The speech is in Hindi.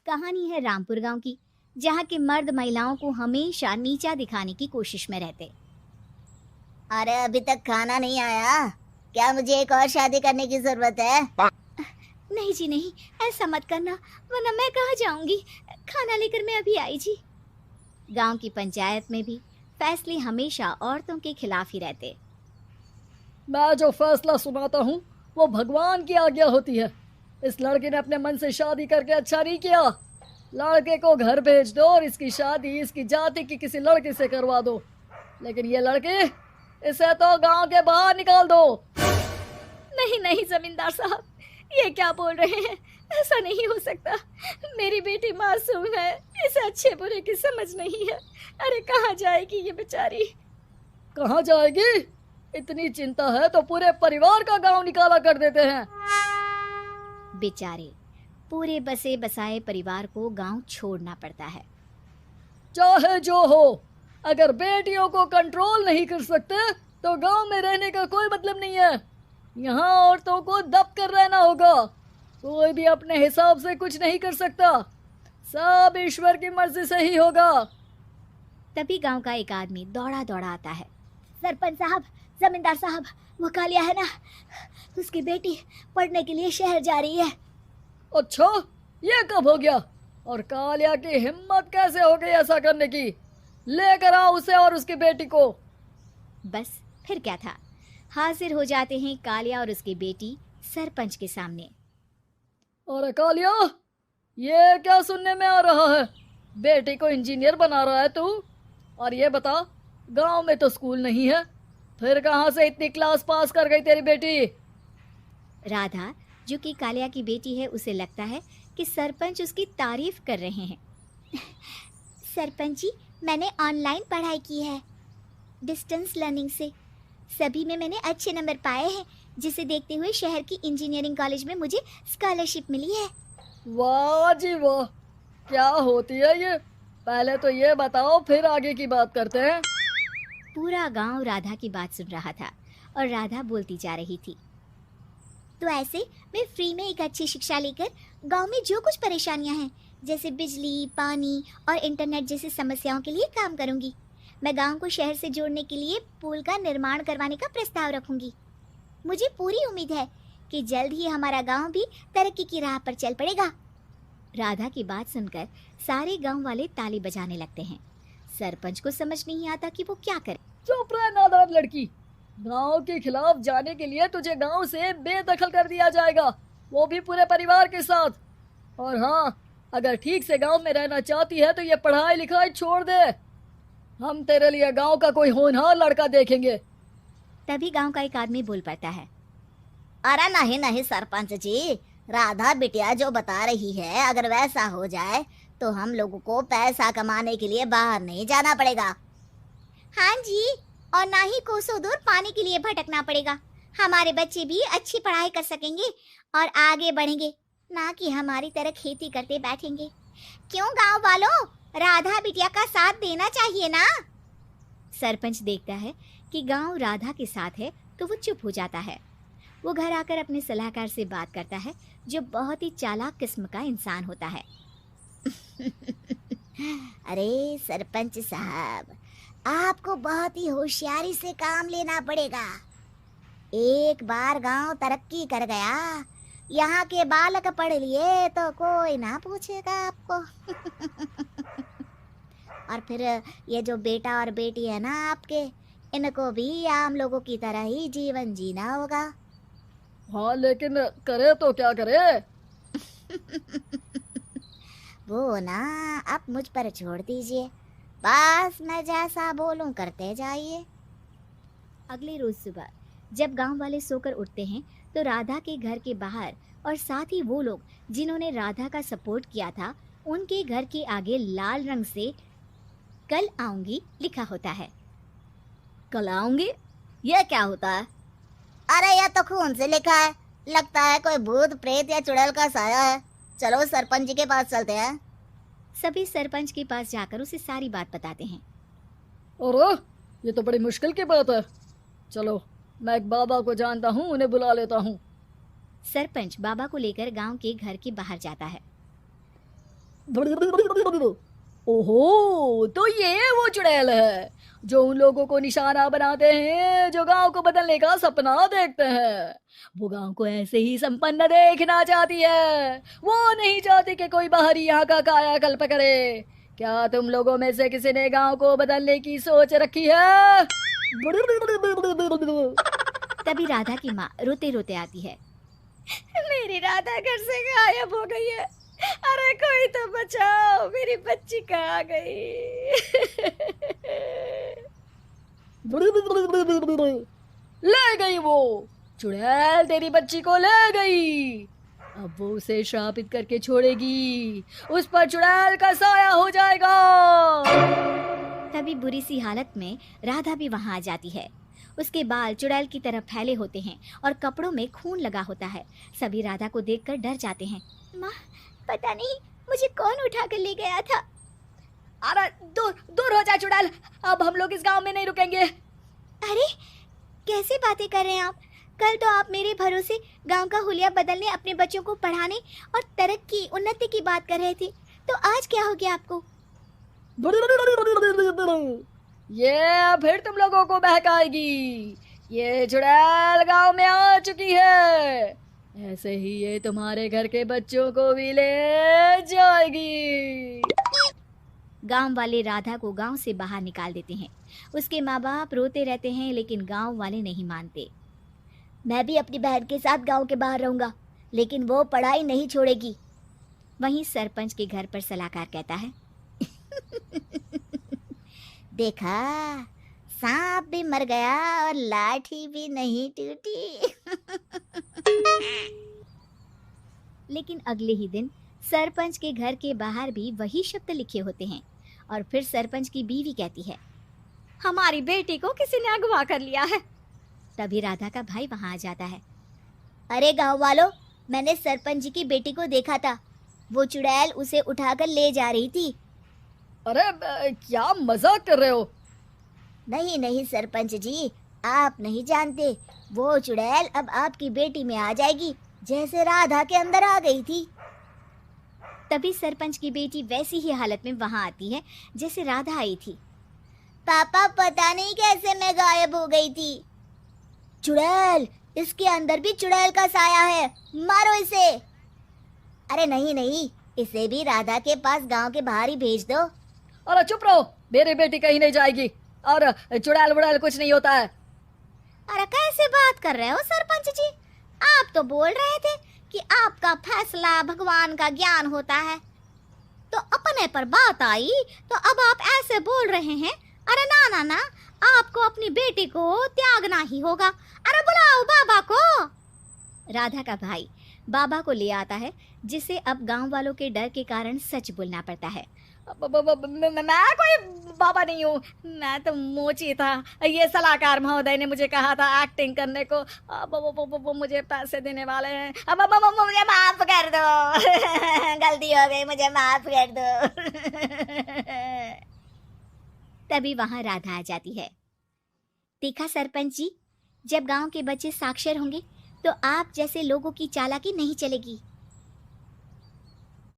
कहानी है रामपुर गांव की, जहां के मर्द महिलाओं को हमेशा नीचा दिखाने की कोशिश में रहते। अरे अभी तक खाना नहीं आया क्या? मुझे एक और शादी करने की जरूरत है। नहीं जी नहीं, ऐसा मत करना, वरना मैं कहाँ जाऊंगी। खाना लेकर मैं अभी आई जी। गांव की पंचायत में भी फैसले हमेशा औरतों के खिलाफ ही रहते। मैं जो फैसला सुनाता हूँ वो भगवान की आज्ञा होती है। इस लड़के ने अपने मन से शादी करके अच्छा नहीं किया। लड़के को घर भेज दो और इसकी शादी इसकी जाति की किसी लड़के से करवा दो। लेकिन ये लड़के, इसे तो गांव के बाहर निकाल दो। नहीं नहीं जमींदार साहब, ये क्या बोल रहे हैं? ऐसा नहीं हो सकता। मेरी बेटी मासूम है, इसे अच्छे बुरे की समझ नहीं है। अरे कहाँ जाएगी ये बेचारी? कहाँ जाएगी? इतनी चिंता है तो पूरे परिवार का गांव निकाला कर देते हैं। बेचारे पूरे बसे बसाए परिवार को गांव छोड़ना पड़ता है। चाहे जो हो, अगर बेटियों को कंट्रोल नहीं कर सकते तो गांव में रहने का कोई मतलब नहीं है। यहाँ औरतों को दब कर रहना होगा। कोई भी अपने हिसाब से कुछ नहीं कर सकता, सब ईश्वर की मर्जी से ही होगा। तभी गांव का एक आदमी दौड़ा दौड़ा आता है। सरपंच साहब, जमींदार साहब, वो कालिया है ना, उसकी बेटी पढ़ने के लिए शहर जा रही है। अच्छा, ये कब हो गया? और कालिया की हिम्मत कैसे हो गई ऐसा करने की? लेकर आओ उसे और उसकी बेटी को। बस फिर क्या था, हाजिर हो जाते हैं कालिया और उसकी बेटी सरपंच के सामने। अरे कालिया, ये क्या सुनने में आ रहा है? बेटी को इंजीनियर बना रहा है तू? और ये बता, गांव में तो स्कूल नहीं है, फिर कहाँ से इतनी क्लास पास कर गई तेरी बेटी? राधा, जो कि कालिया की बेटी है, उसे लगता है कि सरपंच उसकी तारीफ कर रहे हैं। सरपंच जी, मैंने ऑनलाइन पढ़ाई की है, डिस्टेंस लर्निंग से। सभी में मैंने अच्छे नंबर पाए हैं, जिसे देखते हुए शहर की इंजीनियरिंग कॉलेज में मुझे स्कॉलरशिप मिली है। वाह जी वाह, क्या होती है ये? पहले तो ये बताओ, फिर आगे की बात करते हैं। पूरा गांव राधा की बात सुन रहा था और राधा बोलती जा रही थी। तो ऐसे मैं फ्री में एक अच्छी शिक्षा लेकर गांव में जो कुछ परेशानियां हैं, जैसे बिजली, पानी और इंटरनेट जैसी समस्याओं के लिए काम करूंगी। मैं गांव को शहर से जोड़ने के लिए पुल का निर्माण करवाने का प्रस्ताव रखूंगी। मुझे पूरी उम्मीद है कि जल्द ही हमारा गांव भी तरक्की की राह पर चल पड़ेगा। राधा की बात सुनकर सारे गांव वाले ताली बजाने लगते हैं। सरपंच को समझ नहीं आता कि वो क्या करे। चुप रह नादान लड़की, गांव के खिलाफ जाने के लिए तुझे गांव से बेदखल कर दिया जाएगा, वो भी पूरे परिवार के साथ। और हाँ, अगर ठीक से गांव में रहना चाहती है तो ये पढ़ाई लिखाई छोड़ दे। हम तेरे लिए गांव का कोई होनहार लड़का देखेंगे। तभी गांव का एक आदमी बोल पड़ता है। अरे नहीं नहीं सरपंच जी, राधा बिटिया जो बता रही है, अगर वैसा हो जाए तो हम लोगों को पैसा कमाने के लिए बाहर नहीं जाना पड़ेगा। हाँ जी, और ना ही कोसों दूर पानी के लिए भटकना पड़ेगा। हमारे बच्चे भी अच्छी पढ़ाई कर सकेंगे और आगे बढ़ेंगे, ना कि हमारी तरह खेती करते बैठेंगे। क्यों गांव वालों, राधा बिटिया का साथ देना चाहिए ना। सरपंच देखता है कि गांव राधा के साथ है तो वो चुप हो जाता है। वो घर आकर अपने सलाहकार से बात करता है, जो बहुत ही चालाक किस्म का इंसान होता है। अरे सरपंच साहब, आपको बहुत ही होशियारी से काम लेना पड़ेगा। एक बार गांव तरक्की कर गया, यहाँ के बालक पढ़ लिए तो कोई ना पूछेगा आपको। और फिर ये जो बेटा और बेटी है ना आपके, इनको भी आम लोगों की तरह ही जीवन जीना होगा। हाँ, लेकिन करे तो क्या करे? वो ना, आप मुझ पर छोड़ दीजिए, बस मैं जैसा बोलूं करते जाइए। अगले रोज सुबह जब गांव वाले सोकर उठते हैं तो राधा के घर के बाहर और साथ ही वो लोग जिन्होंने राधा का सपोर्ट किया था, उनके घर के आगे लाल रंग से कल आऊंगी लिखा होता है। कल आऊंगी? ये क्या होता है? अरे यह तो खून से लिखा है, लगता है कोई भूत प्रेत या चुड़ैल का साया है। चलो सरपंच जी के पास चलते हैं। सभी सरपंच के पास जाकर उसे सारी बात बताते हैं। अरे ये तो बड़ी मुश्किल की बात है। चलो, मैं एक बाबा को जानता हूँ, उन्हें बुला लेता हूँ। सरपंच बाबा को लेकर गांव के घर के बाहर जाता है। ओहो, तो ये वो चुड़ैल है जो उन लोगों को निशाना बनाते हैं जो गांव को बदलने का सपना देखते हैं। वो गांव को ऐसे ही संपन्न देखना चाहती है। वो नहीं चाहती कि कोई बाहरी यहाँ का कायाकल्प करे। क्या तुम लोगों में से किसी ने गांव को बदलने की सोच रखी है? तभी राधा की माँ रोते रोते आती है। मेरी राधा घर से गायब हो गई है। अरे कोई तो बचाओ, मेरी बच्ची कहाँ गई? ले गई वो चुड़ैल, तेरी बच्ची को ले गई। अब वो उसे श्रापित करके छोड़ेगी। उस पर चुड़ैल का साया हो जाएगा। तभी बुरी सी हालत में राधा भी वहां आ जाती है। उसके बाल चुड़ैल की तरह फैले होते हैं और कपड़ों में खून लगा होता है। सभी राधा को देखकर डर जाते हैं। माँ, पता नहीं मुझे कौन उठा कर ले गया था। अरे दूर दूर हो जा चुड़ैल, अब हम लोग इस गांव में नहीं रुकेंगे। अरे कैसे बातें कर रहे हैं आप? कल तो आप मेरे भरोसे गांव का हुलिया बदलने, अपने बच्चों को पढ़ाने और तरक्की उन्नति की बात कर रहे थे, तो आज क्या हो गया आपको? ये फिर तुम लोगों को बहकाएगी। ये चुड़ैल गांव में आ चुकी है। ऐसे ही ये तुम्हारे घर के बच्चों को भी ले जाएगी। गांव वाले राधा को गांव से बाहर निकाल देते हैं। उसके माँ बाप रोते रहते हैं, लेकिन गांव वाले नहीं मानते। मैं भी अपनी बहन के साथ गांव के बाहर रहूंगा, लेकिन वो पढ़ाई नहीं छोड़ेगी। वहीं सरपंच के घर पर सलाहकार कहता है, देखा, सांप भी मर गया और लाठी भी नहीं टूटी। लेकिन अगले ही दिन सरपंच के घर के बाहर भी वही शब्द लिखे होते हैं। और फिर सरपंच की बीवी कहती है, हमारी बेटी को किसी ने अगवा कर लिया है। तभी राधा का भाई वहां आ जाता है। अरे गांव वालों, मैंने सरपंच जी की बेटी को देखा था। वो चुड़ैल उसे उठाकर ले जा रही थी। अरे क्या मजाक कर रहे हो? नहीं नहीं सरपंच जी, आप नहीं जानते। वो चुड़ैल अब आपकी बेटी में आ जाएगी, जैसे राधा के अंदर आ गई थी। तभी सरपंच की बेटी वैसी ही हालत में वहां आती है जैसे राधा आई थी। पापा, पता नहीं कैसे मैं गायब हो गई थी। चुड़ैल, इसके अंदर भी चुड़ैल का साया है, मारो इसे। अरे नहीं नहीं, इसे भी राधा के पास गांव के बाहर ही भेज दो। अरे चुप रहो, मेरी बेटी कहीं नहीं जाएगी और चुड़ैल वुड़ैल कुछ नहीं होता है। अरे कैसे बात कर रहे हो सरपंच जी? आप तो बोल रहे थे कि आपका फैसला भगवान का ज्ञान होता है, तो अपने पर बात आई तो अब आप ऐसे बोल रहे हैं। अरे ना ना ना, आपको अपनी बेटी को त्यागना ही होगा। अरे बुलाओ बाबा को। राधा का भाई बाबा को ले आता है, जिसे अब गांव वालों के डर के कारण सच बोलना पड़ता है। मैं कोई बाबा नहीं हूँ, मैं तो मोची था। ये सलाहकार महोदय ने मुझे कहा था एक्टिंग करने को। वो मुझे पैसे देने वाले हैं। अब मुझे माफ कर दो। गलती हो गई, मुझे माफ कर दो। तभी वहां राधा आ जाती है। देखा सरपंच जी, जब गांव के बच्चे साक्षर होंगे तो आप जैसे लोगों की चालाकी नहीं चलेगी।